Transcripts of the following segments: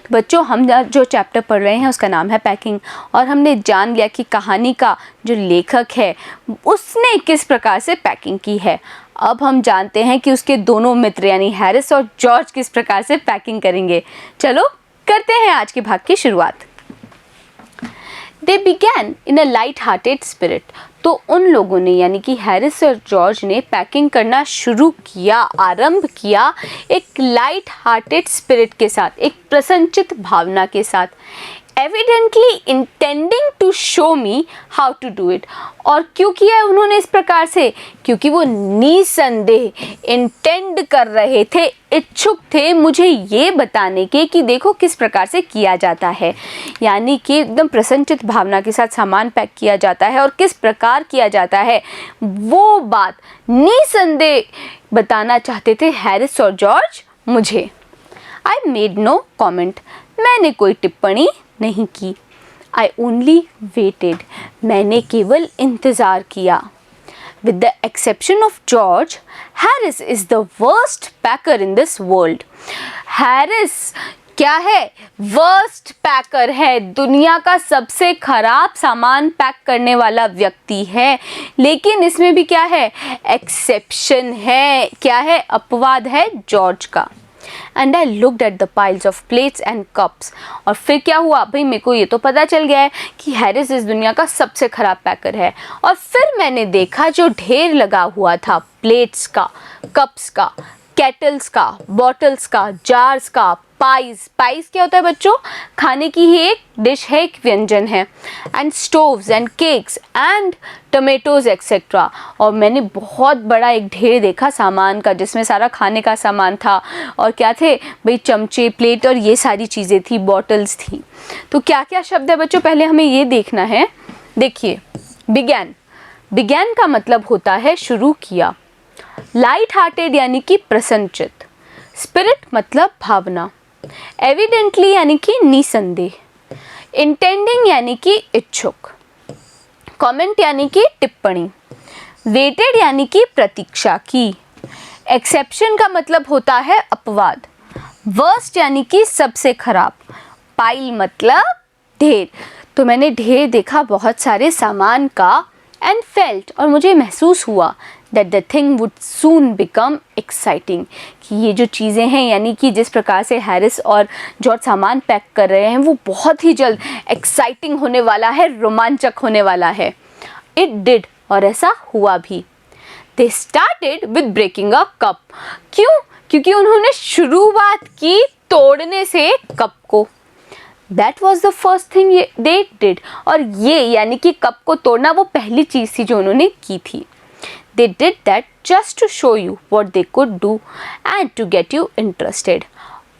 तो बच्चों, हम जो चैप्टर पढ़ रहे हैं उसका नाम है पैकिंग, और हमने जान लिया कि कहानी का जो लेखक है उसने किस प्रकार से पैकिंग की है। अब हम जानते हैं कि उसके दोनों मित्र यानी हैरिस और जॉर्ज किस प्रकार से पैकिंग करेंगे। चलो करते हैं आज के भाग की शुरुआत। They began in a light-hearted spirit. तो उन लोगों ने यानी कि हैरिस और जॉर्ज ने पैकिंग करना शुरू किया, आरंभ किया एक लाइट हार्टेड स्पिरिट के साथ, एक प्रसन्नचित भावना के साथ, evidently intending to show me how to do it. और क्यों किया उन्होंने इस प्रकार से? क्योंकि वो निसंदेह इंटेंड कर रहे थे, इच्छुक थे मुझे ये बताने के कि देखो किस प्रकार से किया जाता है, यानी कि एकदम प्रसन्नचित भावना के साथ सामान पैक किया जाता है और किस प्रकार किया जाता है वो बात निसंदेह बताना चाहते थे हैरिस और जॉर्ज मुझे। आई मेड नो कॉमेंट, मैंने कोई टिप्पणी नहीं की। आई ओनली वेटेड, मैंने केवल इंतज़ार किया। With the exception of George, Harris is the worst packer in this world. Harris क्या है? वर्स्ट पैकर है, दुनिया का सबसे खराब सामान पैक करने वाला व्यक्ति है। लेकिन इसमें भी क्या है? एक्सेप्शन है। क्या है? अपवाद है जॉर्ज का। And I looked at the piles of plates and cups. और फिर क्या हुआ भाई, मेरे को ये तो पता चल गया है कि हैरिस इस दुनिया का सबसे खराब पैकर है। और फिर मैंने देखा जो ढेर लगा हुआ था प्लेट्स का, कप्स का, केटल्स का, बॉटल्स का, जार्स का, पाइस क्या होता है बच्चों? खाने की ही एक डिश है, एक व्यंजन है। And stoves and cakes and tomatoes etcetera. और मैंने बहुत बड़ा एक ढेर देखा सामान का, जिसमें सारा खाने का सामान था। और क्या थे भाई? चमचे, प्लेट और ये सारी चीज़ें थी, बॉटल्स थी। तो क्या क्या शब्द है बच्चों, पहले हमें ये देखना है। देखिए, बिगैन का मतलब होता है शुरू किया, लाइट हार्टेड यानी कि प्रसन्नचित, स्पिरिट मतलब भावना, एविडेंटली यानी कि निसंदेह, इंटेंडिंग यानी कि इच्छुक, कमेंट यानी कि टिप्पणी, वेटेड यानी कि प्रतीक्षा की, एक्सेप्शन का मतलब होता है अपवाद, वर्स्ट यानी कि सबसे खराब, पाइल मतलब ढेर। तो मैंने ढेर देखा बहुत सारे सामान का, एंड फेल्ट और मुझे महसूस हुआ that the thing would soon become exciting, कि ये जो चीज़ें हैं यानी कि जिस प्रकार से हैरिस और जॉर्ज सामान पैक कर रहे हैं वो बहुत ही जल्द एक्साइटिंग होने वाला है, रोमांचक होने वाला है। It did, और ऐसा हुआ भी। They started with breaking a cup. क्यों? क्योंकि उन्होंने शुरुआत की तोड़ने से कप को। That was the first thing they did, और ये यानी कि कप को तोड़ना वो पहली चीज़ थी जो उन्होंने की थी। They did that just to show you what they could do and to get you interested.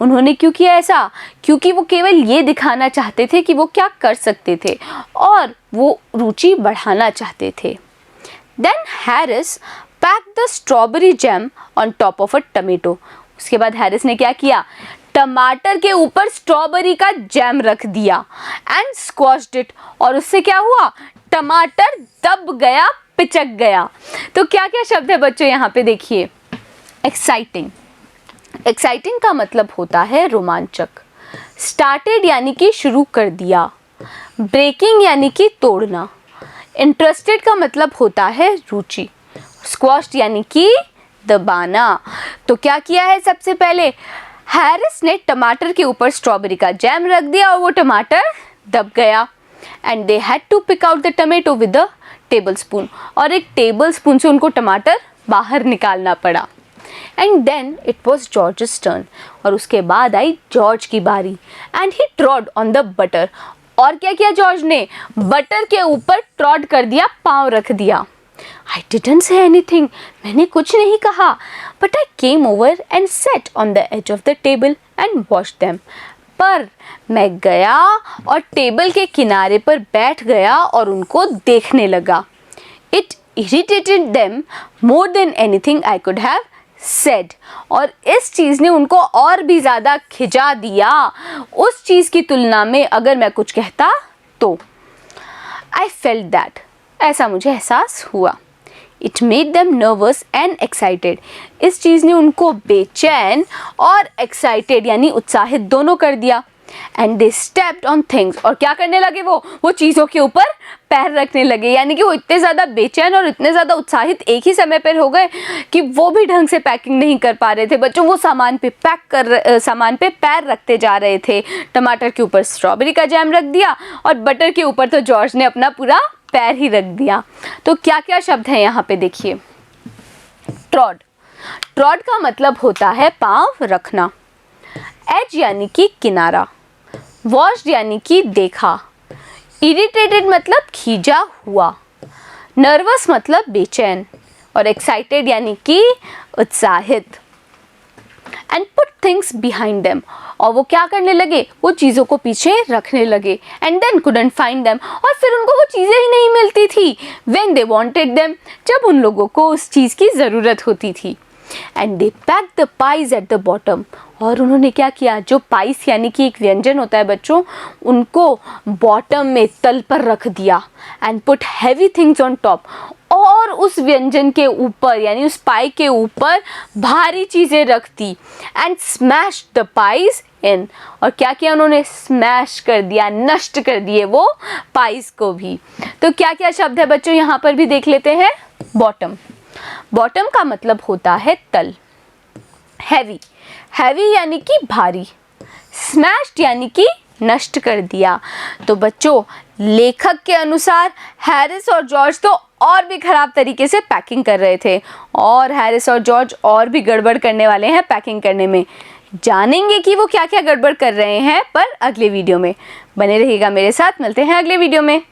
उन्होंने क्यों किया ऐसा? क्योंकि वो केवल ये दिखाना चाहते थे कि वो क्या कर सकते थे और वो रुचि बढ़ाना चाहते थे। Then Harris packed the strawberry jam on top of a tomato. उसके बाद हैरिस ने क्या किया? टमाटर के ऊपर स्ट्रॉबेरी का जैम रख दिया एंड स्क्वॉश्ड इट, और उससे क्या हुआ? टमाटर दब गया, पिचक गया। तो क्या क्या शब्द है बच्चों यहाँ पे देखिए। एक्साइटिंग, एक्साइटिंग का मतलब होता है रोमांचक, स्टार्टेड यानी कि शुरू कर दिया, ब्रेकिंग यानी कि तोड़ना, इंटरेस्टेड का मतलब होता है रुचि, स्क्वॉश्ड यानी कि दबाना। तो क्या किया है सबसे पहले? हैरिस ने टमाटर के ऊपर स्ट्रॉबेरी का जैम रख दिया और वो टमाटर दब गया। And they had to pick out the tomato with a tablespoon, और एक टेबल स्पून से उनको टमाटर बाहर निकालना पड़ा। And then it was George's turn, और उसके बाद आई जॉर्ज की बारी। And he trod on the butter, और क्या किया जॉर्ज ने? बटर के ऊपर ट्रॉड कर दिया, पाँव रख दिया। I didn't say anything, मैंने कुछ नहीं कहा, but I came over and sat on the edge of the table and watched them. पर मैं गया और टेबल के किनारे पर बैठ गया और उनको देखने लगा। It irritated them more than anything I could have said, और इस चीज़ ने उनको और भी ज़्यादा खिंचा दिया उस चीज़ की तुलना में अगर मैं कुछ कहता तो। I felt that, ऐसा मुझे एहसास हुआ। It made them nervous and excited, इस चीज़ ने उनको बेचैन और excited यानी उत्साहित दोनों कर दिया। And they stepped on things, और क्या करने लगे वो चीज़ों के ऊपर पैर रखने लगे। यानी कि वो इतने ज़्यादा बेचैन और इतने ज़्यादा उत्साहित एक ही समय पर हो गए कि वो भी ढंग से पैकिंग नहीं कर पा रहे थे। बच्चों वो सामान पे पैर रखते जा रहे थे। टमाटर के ऊपर स्ट्रॉबेरी का जैम रख दिया और बटर के ऊपर तो जॉर्ज ने अपना पूरा पैर ही रख दिया। तो क्या क्या शब्द हैं यहाँ पे देखिए। ट्रॉड, ट्रॉड का मतलब होता है पाँव रखना। एज यानी कि किनारा। वॉच्ड यानी कि देखा। इरिटेटेड मतलब खींचा हुआ। नर्वस मतलब बेचैन। और एक्साइटेड यानी कि उत्साहित। And put things behind them, और वो क्या करने लगे, वो चीज़ों को पीछे रखने लगे। And then couldn't find them, और फिर उनको वो चीज़ें ही नहीं मिलती थी। व्हेन दे वांटेड देम, जब उन लोगों को उस चीज़ की ज़रूरत होती थी। And they pack the pies at the bottom, और उन्होंने क्या किया, जो पाइस यानी कि एक व्यंजन होता है बच्चों, उनको बॉटम में तल पर रख दिया। And put heavy things on top, और उस व्यंजन के ऊपर यानी उस पाई के ऊपर भारी चीज़ें रख दी। एंड स्मैश द पाइज इन, और क्या किया उन्होंने, स्मैश कर दिया, नष्ट कर दिए वो पाइस को भी। तो क्या क्या शब्द है बच्चों यहाँ पर भी देख लेते हैं। बॉटम, बॉटम का मतलब होता है तल। हैवी, हैवी यानी कि भारी। स्मैश्ड यानी कि नष्ट कर दिया। तो बच्चों लेखक के अनुसार हैरिस और जॉर्ज तो और भी ख़राब तरीके से पैकिंग कर रहे थे, और हैरिस और जॉर्ज और भी गड़बड़ करने वाले हैं पैकिंग करने में। जानेंगे कि वो क्या क्या गड़बड़ कर रहे हैं पर अगले वीडियो में। बने रहिएगा मेरे साथ, मिलते हैं अगले वीडियो में।